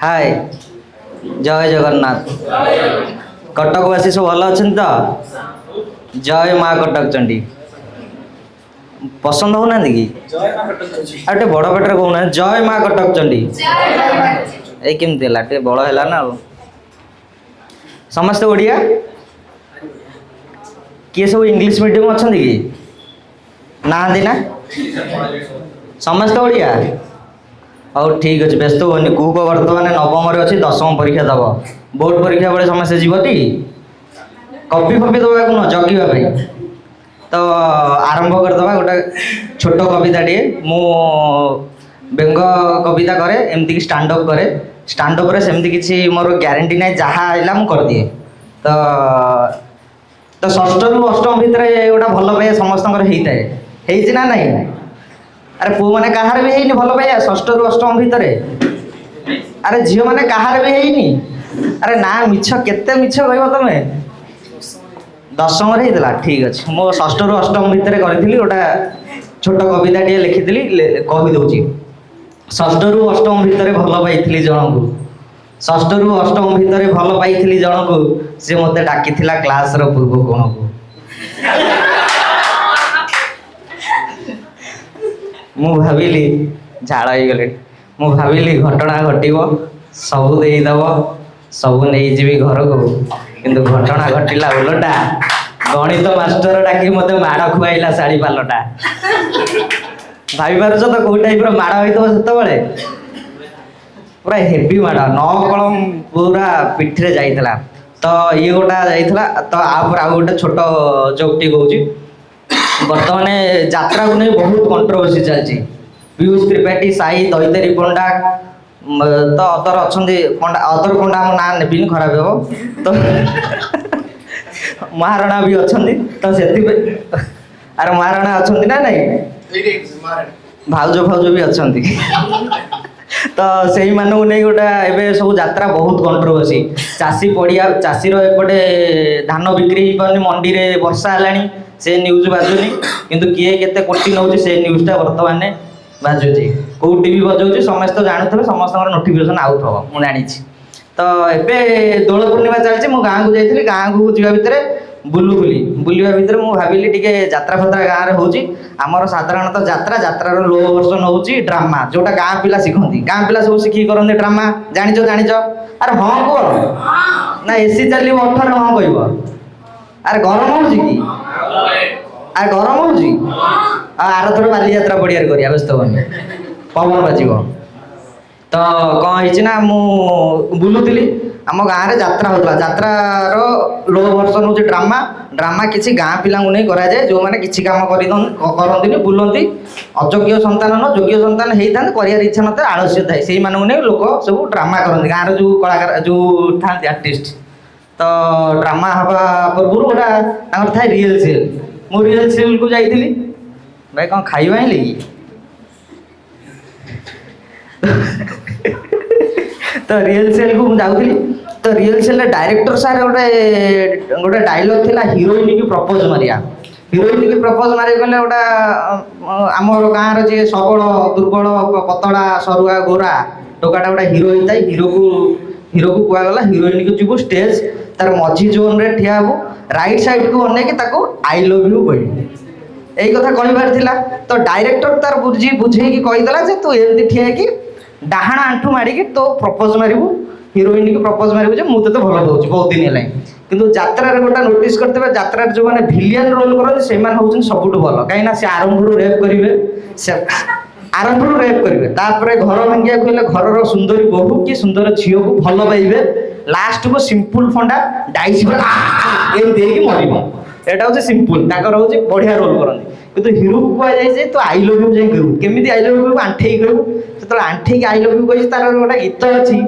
हाय जय जगन्नाथ। कटकवासी सब भल अच्छा तो? जय माँ कटक चंडी। पसंद होना कि आटे बड़ पेटर कहना जय माँ कटक चंडी। ये केमती है बड़ है ना समस्ते ओडिया किए सब इंग्लिश मीडियम अच्छा कि ना ना समस्ते ओडिया हौ ठीक अच्छे व्यस्त होनी कुक बर्तमान नवम अच्छी दशम परीक्षा दब बोर्ड परीक्षा बेले समस्ते जीवती कपी फपी दबा न जगिया तो आरंभ करदे गोटे छोट कविता टे मु व्यंग कविता करे एमती स्टांड अप करे स्टांड अप सेमती किसी मोर ग्यारंटी ना जहाँ आइला मु कर दिए तो तो षष्ठ रु अष्टम भितर गोटा भल पाइबा समस्त होता है ना नहीं अरे पु मैंने कहार भी है भल पाइबा षष्ठ रु अष्टम भितर अरे झील मैंने कहार भी है अरे ना मिछ केते मिछ कह तुम दशम होता ठीक अच्छे मो षष्ठ रु अष्टम भितर करी गोटा छोट कविता टे लिखी कहीदे षष्ठ रु अष्टम भितर भल पाई जन को षष्ठ रु अष्टम भितर भल पाई जन को सी मत डाकी क्लास रो पूर्व कोण को मु भाविली झाड़ हो गले मु भाविली घटना घटव सबू देदब सबू नहीं जी घर को किंतु घटना घटला उलटा गणित मास्टर डाकी मत माड़ खुआईला शाढ़ी पालटा भाई पार तो कौ टाइप माड़ होते से पूरा हेवी माड़ न कलम पूरा पिठे जाइला तो ये गोटा जाइला तो आपर आउ गोटे छोट जोकटी कौच बर्तमान यात्रा को नहीं बहुत कंट्रोवर्सी चलती पीयूष त्रिपाठी साई दैतरी पंडा तो अदर अच्छा पंडा अदर पंडा आम ना नेबिन खराब हे तो महाराणा भी अच्छा तो से अरे महाराणा अच्छा ना नहीं भाउज भाउज भी अच्छा तो से मानू नहीं गोटा एवं सब यात्रा बहुत कंट्रोवर्सी चाषी पड़िया चाषी एपटे धान बिक्री हो पानी मंडी में वर्षा है से न्यूज बाजुनी किंतु किए केते कोटी नौ से न्यूजटा बर्तमान बाजुची कौ टीवी बजाऊँ समस्त जानते समस्त नोटिफिकेशन आउट हम मुझे जानी तो एबे दोल पूर्णिमा चलती मो गाँव को जाइए गाँव को जा भितर बुलूली बुलवा भितर मुझे भाविली टे यात्रा फात्रा गाँव में होमर साधारणतः यात्रा यात्रार लो वर्षन हो ड्रामा जोटा गाँ पिला शिखती गाँ पिला सब शिखिक करते ड्रामा जानिच जानिच अरे हाँ कह ना एसी चलो 18 हाँ कह अरे गरम हो कि अरे गरम हो आर थोड़ा बाली यात्रा पड़िया करिया व्यस्त होनी पवन बाजिब तो कौन है मु बुलूली आम गाँव में यात्रा होता यात्रार लो वर्षन हो ड्रामा ड्रामा किसी गाँ पिला नहीं कराए जो मैंने किसी काम करती बुलती अयोग्य संतान न योग्य संतान होता कर इच्छा न था आलस्य थाए से नहीं लोक सब ड्रामा करते गाँव जो कलाकार जो था आर्टिस्ट तो ड्रामा हवा पूर्व गोटा थाए रियल सेल मु रियल सेल को जाइली भाई कौन खाइबा ही लगी तो रियल सेल को जाऊली तो रियल सेल डायरेक्टर सार गोटे गोटे डायलॉग थिला हीरोइन की प्रपोज मारिया हीरोइन की प्रपोज मारे गले गोटा आम गाँव रे सबल दुर्बल पतला सरुआ गोरा टोकाटा गोटा हिरो होता है हिरो को कहगला हीरोइन को जीव स्टेज तार मझी जोन रे ठिया हबो राइट साइड को अनेक आई लव यू कह यही कथा कहबार तो डायरेक्टर तार बुझे कि कहीदेला जे तू एमती ठिया कि डाहाण आंठू मारिकी तो प्रपोज मारू हीरोइन की प्रपोज मारू मुझे तो भल पाऊँ बहुत दिन है किंतु यात्रा गोटा नोटिस करते यात्रा जो मैंने भिलियन रोल करते से हूँ सबुठ भल कहीं सी आरंभ रेप करेंगे आरंभ रेप करेंगे घर भांगिया कहले घर सुंदरी बहु कि सुंदर झील को भल पाइबे लास्ट को सिंपल फंडा डाइस मर एटा हूँ सिंपल हूँ बढ़िया रोल करते किंतु हिरो को कहुए तो आई लव यू जाए कहू केमी आई लव यू आंठे कहू जो आंठे आई लव यू कही तार गोटे गीत अच्छी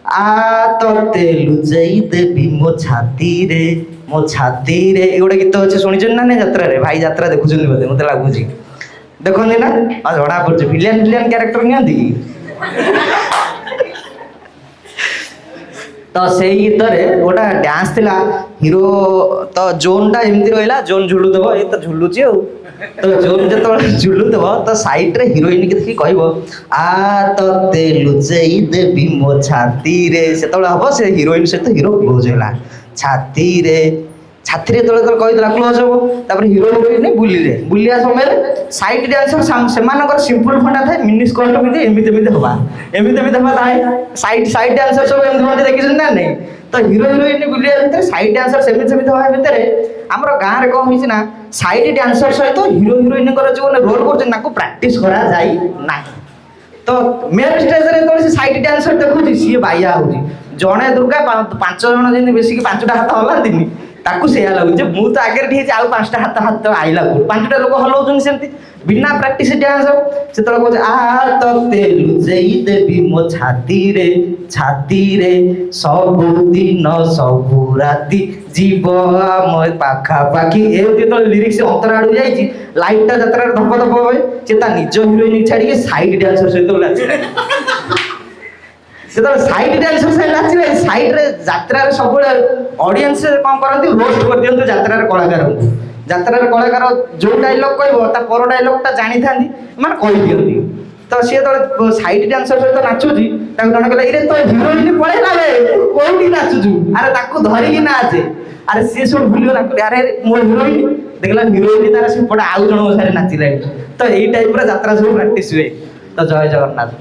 आ ते लुचाई देवी मो छाती रे गोटे गीत अच्छे शुणी ना नहीं यात्रा रे भाई यात्रा देखुं बोधे मत लगुच देखते ना जड़ा पड़े भिलियन क्यारेक्टर नि तो से गीत रे गोटा डांस थिला हीरो तो जोन टा एमती रहिला जोन झुलु दबो ए तो झुलुची हो तो जोन जतो झुलु दबो तो साइड रे हीरोइन के देखि कहबो आ तते लुचेई देबी मो छाती रे से तो हबो से हीरोइन से तो हीरो क्लोज होला छाती रे छाती रे तळे कहि देला क्लोज हबो तापर हीरो हीरोइन बुलिया समय साइड डांसर सेमानकर सिंपल फंडा थाए मिनी स्कर्ट में एमिते हवा थाए साइड डांसर सब एमती मते देखिसन ना नहीं तो हीरो हीरोइन बुलिया भितर साइड डांसर सेमिते हवा भितर हमर गां रे कोन हिस ना साइड डांसर सहित हीरो हीरोइन कर जो रोल करछन नाको प्रैक्टिस करा जाई ना तो मेन स्टेज रे तो से साइड डांसर देखुची सी बाया होची जणे दुर्गा 5 जण जेने बेसी कि 5टा हाथ हलांतिनी ताकू सेया लागु जे मु तो आगे ठीक आउ 5टा हाथ आइला 5टा लोक हलाउछन सेमती बिना प्रैक्टिस डांस से तो कहछ आ तते लुचेई देबी मो छाती रे सब दिन सब राती जीव मो पाखा पाखी एमती तो लिरिक्स अंतर आडू जाईची लाइटटा यात्रा धप धप होय से ता निज हीरोइन छाडी के साइड डांसर सहित नाचे से तो साइड डांसर से नाचे साइड रे यात्रा रे सब ऑडियंस कोन करंती रोस्ट कर दियंतु यात्रा रे कलाकार जो डायलॉग कहबो ता पर डायलॉग ता जानि थांदी माने कहि दियंती तो सी तो साइड डांसर सहित नाचुची ताको जण कहला इरे तो हीरोइन पळेला बे कोउडी नाचुचु अरे ताको धरि कि नाचे अरे सी सब भूलियो ना अरे मो हीरोइन देखला हीरोइन तारा से पडा आउ जण सारे नाचिला तो एई टाइप रे यात्रा सब प्रैक्टिस हुए तो जय जगन्नाथ।